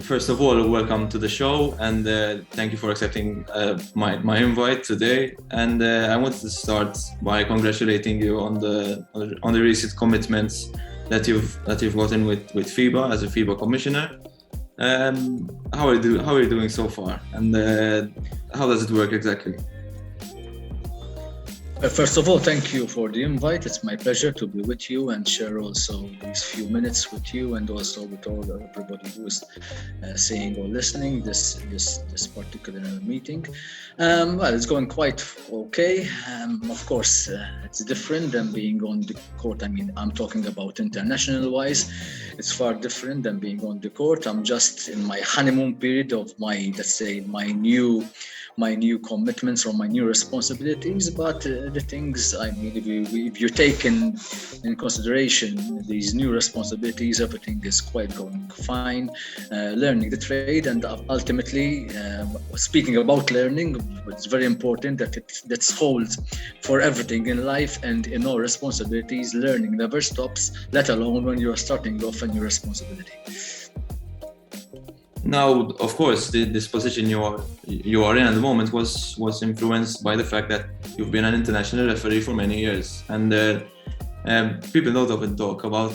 First of all, welcome to the show, and thank you for accepting my invite today. And I wanted to start by congratulating you on the recent commitments that you've gotten with FIBA as a FIBA commissioner. How are you doing so far, and how does it work exactly? First of all, thank you for the invite. It's my pleasure to be with you and share also these few minutes with you, and also with everybody who is seeing or listening this particular meeting. Well, it's going quite okay. Of course, it's different than being on the court. I mean, I'm talking about international wise. It's far different than being on the court. I'm just in my honeymoon period of my new commitments or my new responsibilities, but the things, I mean, if you take in consideration these new responsibilities, everything is quite going fine. Learning the trade, and ultimately, speaking about learning, it's very important that it holds for everything in life and in all responsibilities. Learning never stops, let alone when you are starting off a new responsibility. Now, of course, this position you are in at the moment was influenced by the fact that you've been an international referee for many years, and people don't often talk about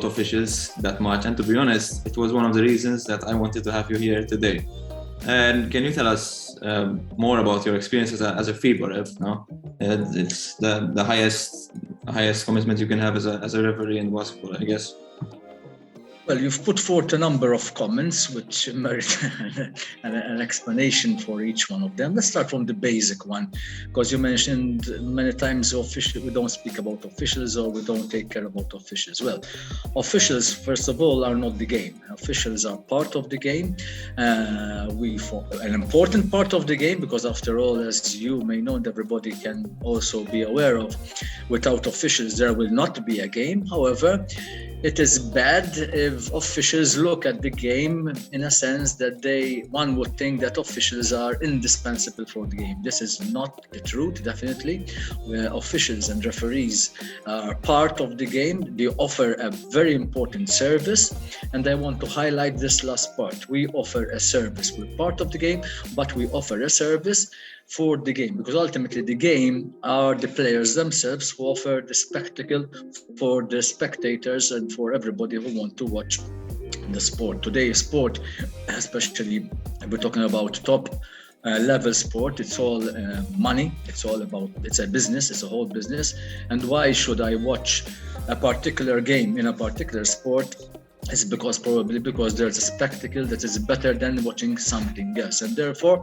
officials that much. And to be honest, it was one of the reasons that I wanted to have you here today. And can you tell us more about your experience as a FIBA ref? No, it's the highest commitment you can have as a referee in basketball, I guess. Well, you've put forth a number of comments which merit an explanation for each one of them. Let's start from the basic one, because you mentioned many times we don't speak about officials, or we don't take care about officials. Well, officials, first of all, are not the game. Officials are part of the game. An important part of the game, because after all, as you may know, and everybody can also be aware of, without officials, there will not be a game. However, it is bad if officials look at the game in a sense that one would think that officials are indispensable for the game. This is not the truth, definitely. Officials and referees are part of the game. They offer a very important service, and I want to highlight this last part. We offer a service. We're part of the game, but we offer a service for the game, because ultimately the game are the players themselves who offer the spectacle for the spectators and for everybody who want to watch the sport. Today, sport, especially we're talking about top level sport, it's all money. It's a business. It's a whole business. And why should I watch a particular game in a particular sport? It's probably because there's a spectacle that is better than watching something else, and therefore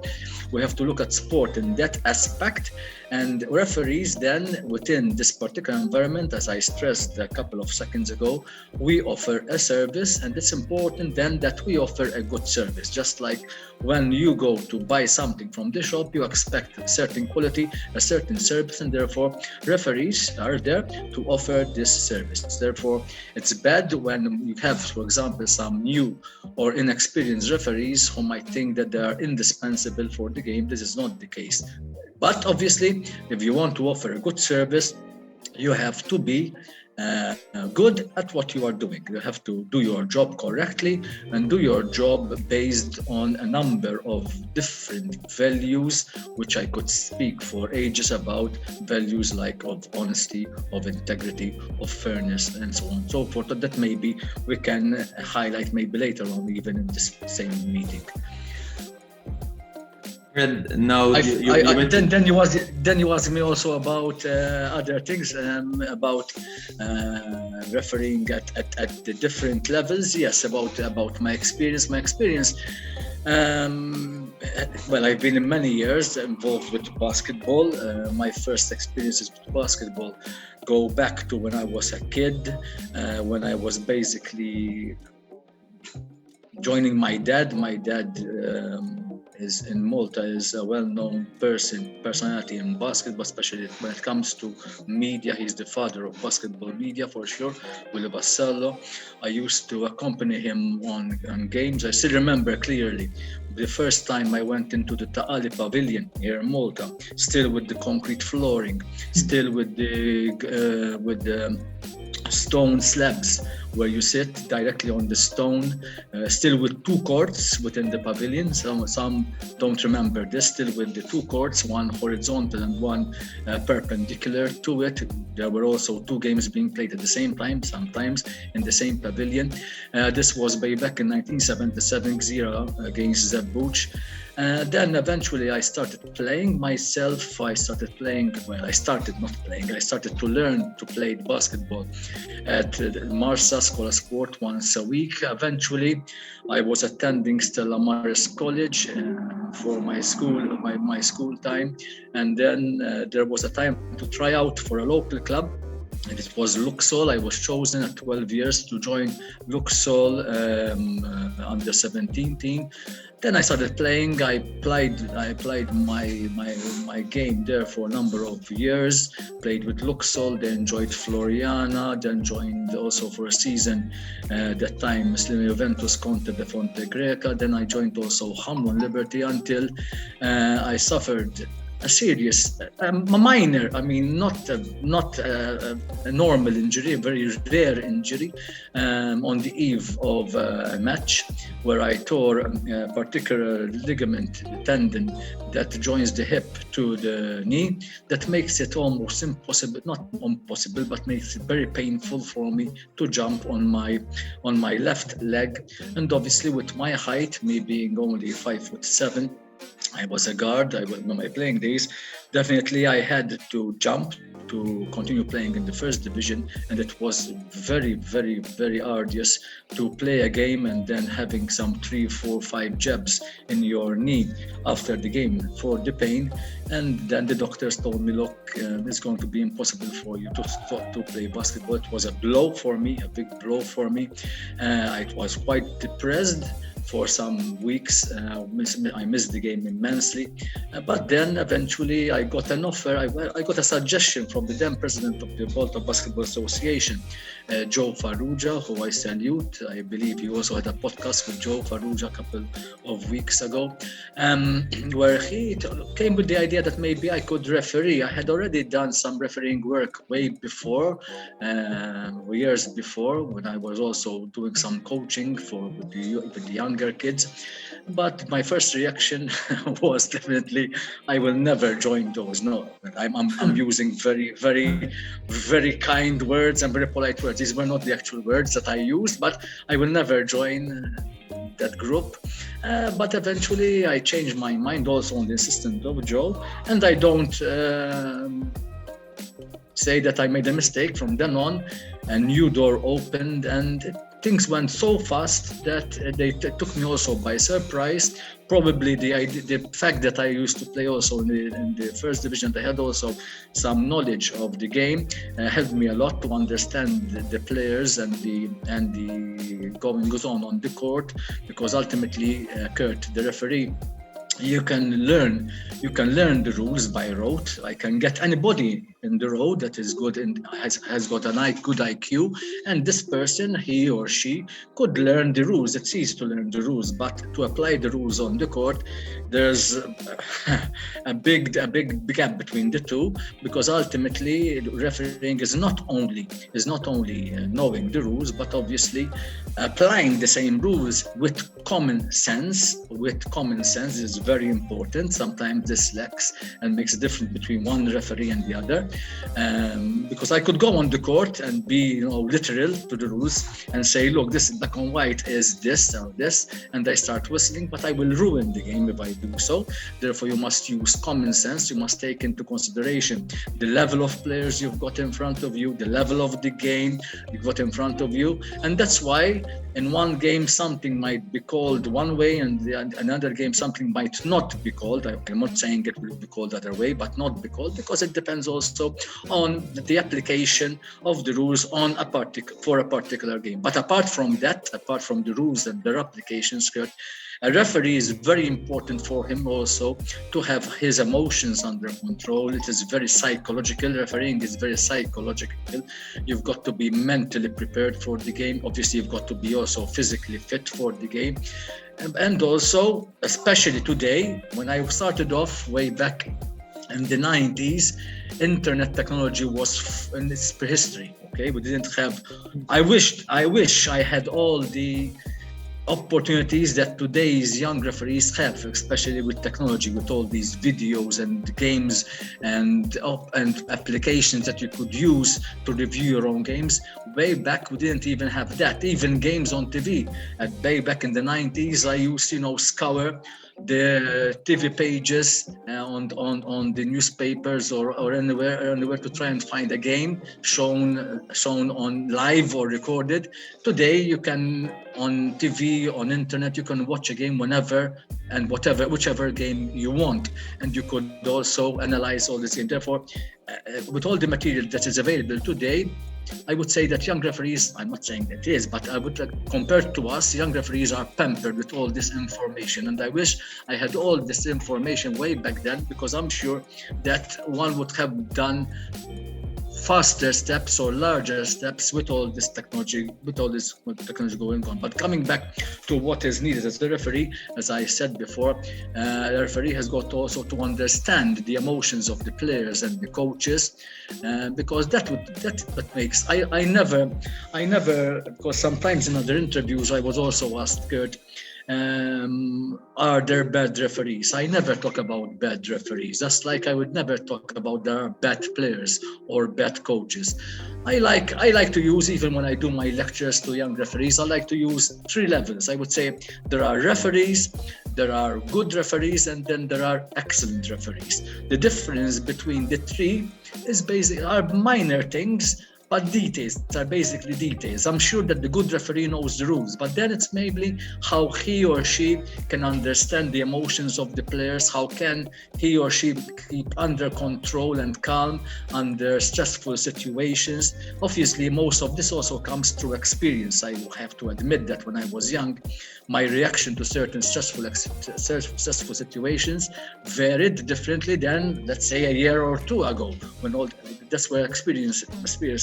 we have to look at sport in that aspect. And referees then, within this particular environment, as I stressed a couple of seconds ago, we offer a service, and it's important then that we offer a good service. Just like when you go to buy something from the shop, you expect a certain quality, a certain service, and therefore referees are there to offer this service. Therefore, it's bad when you have, for example, some new or inexperienced referees who might think that they are indispensable for the game. This is not the case. But obviously, if you want to offer a good service, you have to be good at what you are doing. You have to do your job correctly and do your job based on a number of different values, which I could speak for ages about, values like of honesty, of integrity, of fairness, and so on and so forth. That maybe we can highlight maybe later on, even in this same meeting. And now then you asked me also about other things, about refereeing at the different levels. Yes, about my experience. Well, I've been in many years involved with basketball. My first experiences with basketball go back to when I was a kid, when I was basically joining my dad. My dad is in Malta is a well-known personality in basketball, especially when it comes to media. He's the father of basketball media for sure, Vassallo. I used to accompany him on games. I still remember clearly the first time I went into the Ta'ali Pavilion here in Malta, still with the concrete flooring, still with the stone slabs where you sit directly on the stone, still with 2 courts within the pavilion. Some don't remember this, still with the 2 courts, one horizontal and one perpendicular to it. There were also 2 games being played at the same time, sometimes in the same pavilion. This was way back in 1977 Xira against Zebuch. Then eventually I started playing myself. I started to learn to play basketball at Marsa School of Sport once a week. Eventually I was attending Stella Maris College for my school time, and then there was a time to try out for a local club. And it was Luxol. I was chosen at 12 years to join Luxol under 17 team. Then I started playing. I applied my game there for a number of years. Played with Luxol, then joined Floriana, then joined also for a season that time Muslim Juventus Conte de Fonte Greca. Then I joined also Hamlin Liberty until I suffered a serious, a minor, not a normal injury, a very rare injury on the eve of a match where I tore a particular ligament tendon that joins the hip to the knee. That makes it almost impossible, not impossible, but makes it very painful for me to jump on my left leg. And obviously with my height, me being only 5'7", I was a guard. In my playing days, definitely I had to jump to continue playing in the first division, and it was very, very, very arduous to play a game and then having some 3, 4, 5 jabs in your knee after the game for the pain. And then the doctors told me, look, it's going to be impossible for you to play basketball. It was a blow for me, a big blow for me. I was quite depressed for some weeks. I missed the game immensely. But then eventually I got an offer. I got a suggestion from the then president of the Malta Basketball Association, Joe Farrugia, who I salute. I believe he also had a podcast with Joe Farrugia a couple of weeks ago, where he came with the idea that maybe I could referee. I had already done some refereeing work way before, years before, when I was also doing some coaching with the younger kids. But my first reaction was definitely, I will never join those. No, I'm using very, very, very kind words and very polite words. These were not the actual words that I used, but I will never join that group. But eventually I changed my mind also on the insistence of Joe, and I don't say that I made a mistake. From then on, a new door opened, and things went so fast that they took me also by surprise. Probably the fact that I used to play also in the first division, I had also some knowledge of the game, helped me a lot to understand the players and the goings on the court, because ultimately, Kurt, the referee, you can learn the rules by rote. I can get anybody in the road that is good and has got a good IQ, and this person, he or she, could learn the rules. It's easy to learn the rules, but to apply the rules on the court, there's a big gap between the two, because ultimately refereeing is not only knowing the rules, but obviously applying the same rules with common sense. Is very important. Sometimes this lacks and makes a difference between one referee and the other. Because I could go on the court and be literal to the rules and say, look, this black and white is this or this, and I start whistling, but I will ruin the game if I do so. Therefore, you must use common sense. You must take into consideration the level of players you've got in front of you, the level of the game you've got in front of you. And that's why in one game something might be called one way, and another game something might not be called. I'm not saying it will be called the other way, but not be called, because it depends also also on the application of the rules on for a particular game. But apart from that, apart from the rules and their applications, Kurt, a referee is very important for him also to have his emotions under control. It is very psychological. Refereeing is very psychological. You've got to be mentally prepared for the game. Obviously, you've got to be also physically fit for the game. And also, especially today, when I started off way back in the 90s, internet technology was in its prehistory. Okay, we didn't have. I wish I had all the opportunities that today's young referees have, especially with technology, with all these videos and games and applications that you could use to review your own games. Way back, we didn't even have that. Even games on TV. Way back in the 90s, I used to, scour the TV pages on the newspapers or anywhere to try and find a game shown on live or recorded. Today you can, on TV, on internet, you can watch a game whenever and whichever game you want, and you could also analyze all this game. Therefore, with all the material that is available today, I would say that young referees, I'm not saying that it is, but I would, compared to us, young referees are pampered with all this information. And I wish I had all this information way back then, because I'm sure that one would have done faster steps or larger steps with all this technology going on. But coming back to what is needed as the referee, as I said before, the referee has got also to understand the emotions of the players and the coaches, because that makes. I never, because sometimes in other interviews I was also asked, Kurt, are there bad referees? I never talk about bad referees. Just like I would never talk about there are bad players or bad coaches. I like to use, even when I do my lectures to young referees, I like to use 3 levels. I would say there are referees, there are good referees, and then there are excellent referees. The difference between the 3 is basically are minor things, but details are basically details. I'm sure that the good referee knows the rules, but then it's maybe how he or she can understand the emotions of the players, how can he or she keep under control and calm under stressful situations. Obviously, most of this also comes through experience. I have to admit that when I was young, my reaction to certain stressful situations varied differently than, let's say, a year or 2 ago, when that's where experience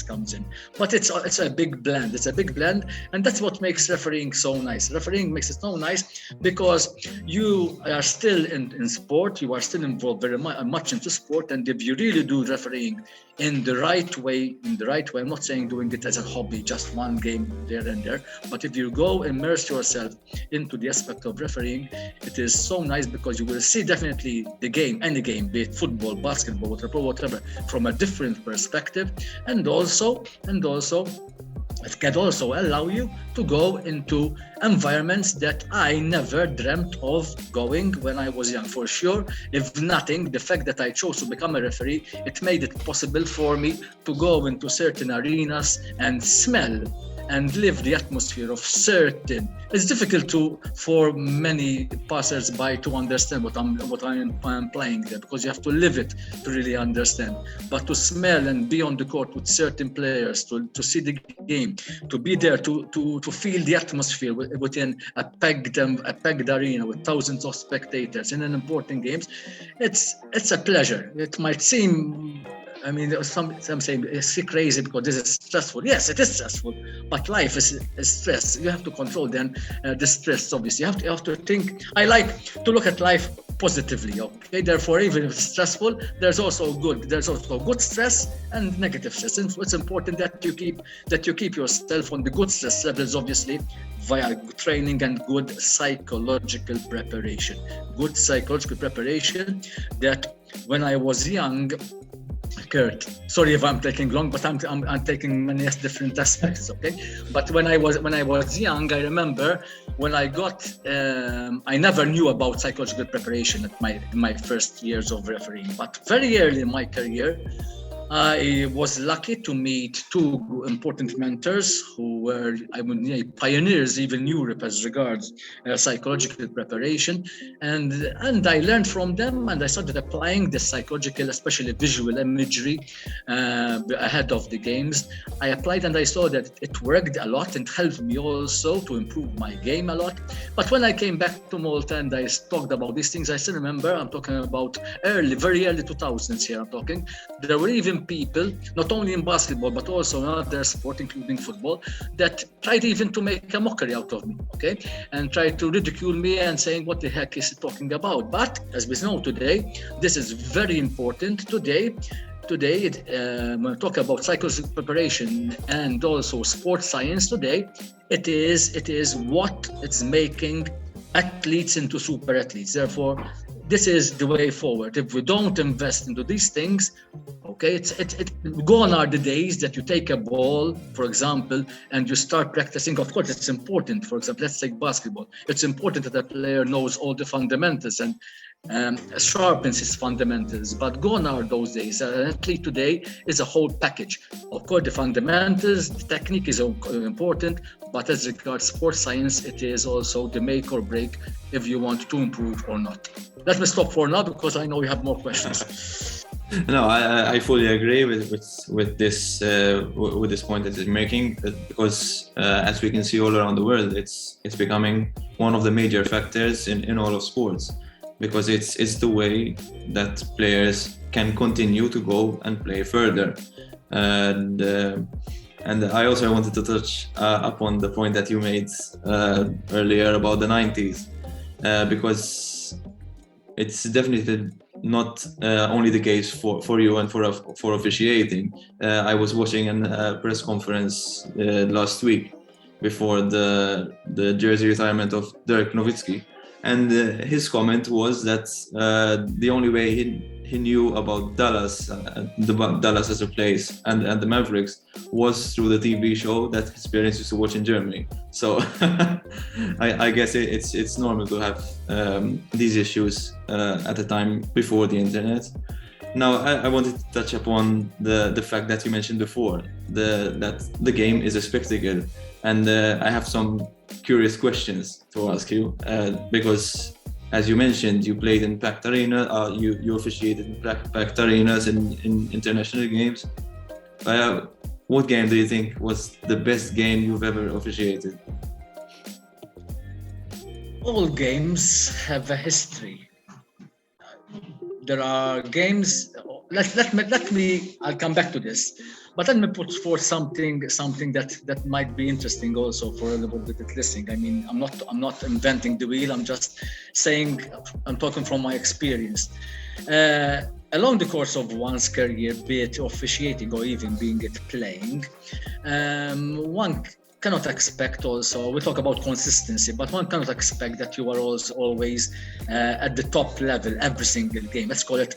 comes in. But it's a big blend. It's a big blend, and that's what makes refereeing so nice. Refereeing makes it so nice because you are still in sport. You are still involved very much into sport, and if you really do refereeing in the right way, I'm not saying doing it as a hobby, just one game there and there, but if you go immerse yourself into the aspect of refereeing, it is so nice because you will see definitely the game, any game, be it football, basketball, whatever, from a different perspective, and also it can also allow you to go into environments that I never dreamt of going when I was young. For sure, if nothing, the fact that I chose to become a referee, it made it possible for me to go into certain arenas and smell and live the atmosphere of certain. It's difficult for many passers-by to understand what I'm playing there, because you have to live it to really understand. But to smell and be on the court with certain players, to see the game, to be there, to feel the atmosphere within a packed arena with thousands of spectators in an important games, it's a pleasure. It might seem, I mean, some say it's crazy because this is stressful. Yes, it is stressful, but life is stress. You have to control then the stress. Obviously, you have to think. I like to look at life positively. Okay, therefore, even if it's stressful, there's also good stress and negative stress. And it's important that you keep yourself on the good stress levels, obviously, via training and good psychological preparation. Good psychological preparation that when I was young. Kurt, sorry if I'm taking long, but I'm taking many different aspects, okay? But when I was young, I remember when I got, I never knew about psychological preparation at my first years of refereeing. But very early in my career, I was lucky to meet two important mentors who were, I would say, pioneers even in Europe as regards psychological preparation, and I learned from them, and I started applying the psychological, especially visual imagery, ahead of the games. I applied and I saw that it worked a lot and helped me also to improve my game a lot. But when I came back to Malta and I talked about these things, I still remember, I'm talking about very early 2000s here, I'm talking, there were even people, not only in basketball, but also in other sports, including football, that tried even to make a mockery out of me, okay? And tried to ridicule me and saying, what the heck is he talking about? But as we know today, this is very important today, when we talk about psychological preparation and also sports science today, it is what it's making athletes into super athletes. Therefore, this is the way forward. If we don't invest into these things, okay, gone are the days that you take a ball, for example, and you start practicing. Of course, it's important. For example, let's take basketball. It's important that a player knows all the fundamentals and sharpens his fundamentals, but gone are those days. An athlete today is a whole package. Of course, the fundamentals, the technique is important, but as regards sports science, it is also the make or break if you want to improve or not. Let me stop for now because I know you have more questions. No, I fully agree with this point that you're making, because as we can see all around the world, it's becoming one of the major factors in all of sports, because it's the way that players can continue to go and play further. And I also wanted to touch upon the point that you made earlier about the 90s, because it's definitely not only the case for you and for officiating. I was watching a press conference last week before the jersey retirement of Dirk Nowitzki, and his comment was that the only way he knew about Dallas, Dallas as a place, and the Mavericks was through the TV show that his parents used to watch in Germany. So I guess it's normal to have these issues at a time before the internet. Now, I wanted to touch upon the fact that you mentioned before, that the game is a spectacle, and I have some curious questions to ask you, because as you mentioned, you played in packed arena, you officiated in packed arenas in international games. What game do you think was the best game you've ever officiated? All games have a history. There are games. Let me. I'll come back to this, but let me put forth something that might be interesting also for everybody that's listening. I mean, I'm not inventing the wheel. I'm just saying. I'm talking from my experience. Along the course of one's career, be it officiating or even being it playing, one cannot expect also, we talk about consistency, but one cannot expect that you are always at the top level every single game. Let's call it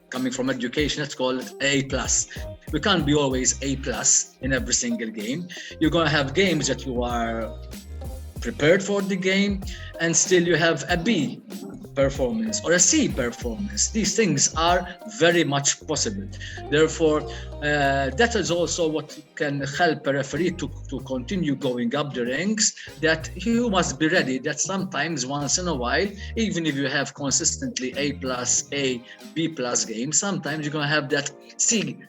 coming from education, let's call it A+. We can't be always A+ in every single game. You're going to have games that you are prepared for the game and still you have a B performance or a C performance. These things are very much possible. Therefore, that is also what can help a referee to continue going up the ranks, that you must be ready that sometimes once in a while, even if you have consistently A+, B+ games, sometimes you're going to have that C-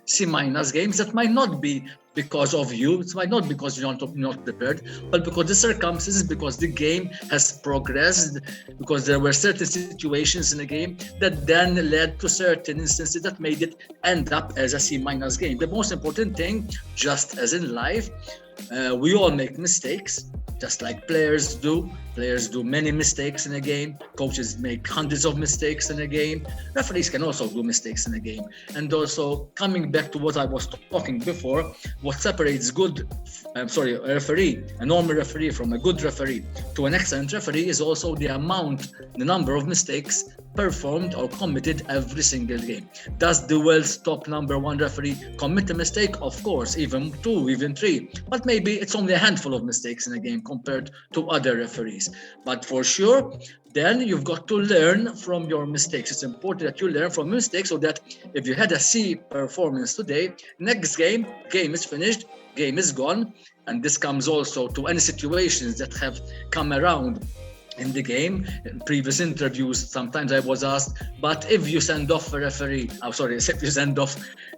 games that might not be because of you, it might not be because you're not prepared, but because the circumstances, because the game has progressed, because there were certain situations in the game that then led to certain instances that made it end up as a C- game. The most important thing, just as in life, we all make mistakes, just like players do. Players do many mistakes in a game. Coaches make hundreds of mistakes in a game. Referees can also do mistakes in a game. And also, coming back to what I was talking before, what separates a normal referee from a good referee to an excellent referee is also the number of mistakes performed or committed every single game. Does the world's top number one referee commit a mistake? Of course, even 2, even 3. But maybe it's only a handful of mistakes in a game compared to other referees. But for sure, then you've got to learn from your mistakes. It's important that you learn from mistakes so that if you had a C performance today, next game is finished, game is gone. And this comes also to any situations that have come around in the game. In previous interviews, sometimes I was asked, but if you send off a referee,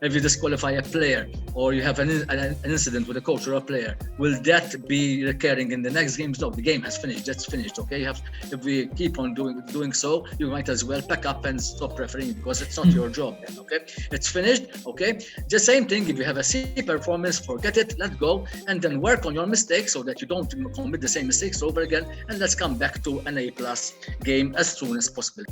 if you disqualify a player, or you have an incident with a coach or a player, will that be recurring in the next games? No, the game has finished, that's finished, okay? If we keep on doing so, you might as well pack up and stop refereeing, because it's not your job then, okay? It's finished, okay? Just same thing, if you have a C performance, forget it, let go, and then work on your mistakes so that you don't commit the same mistakes over again, and let's come back to an A+ game as soon as possible.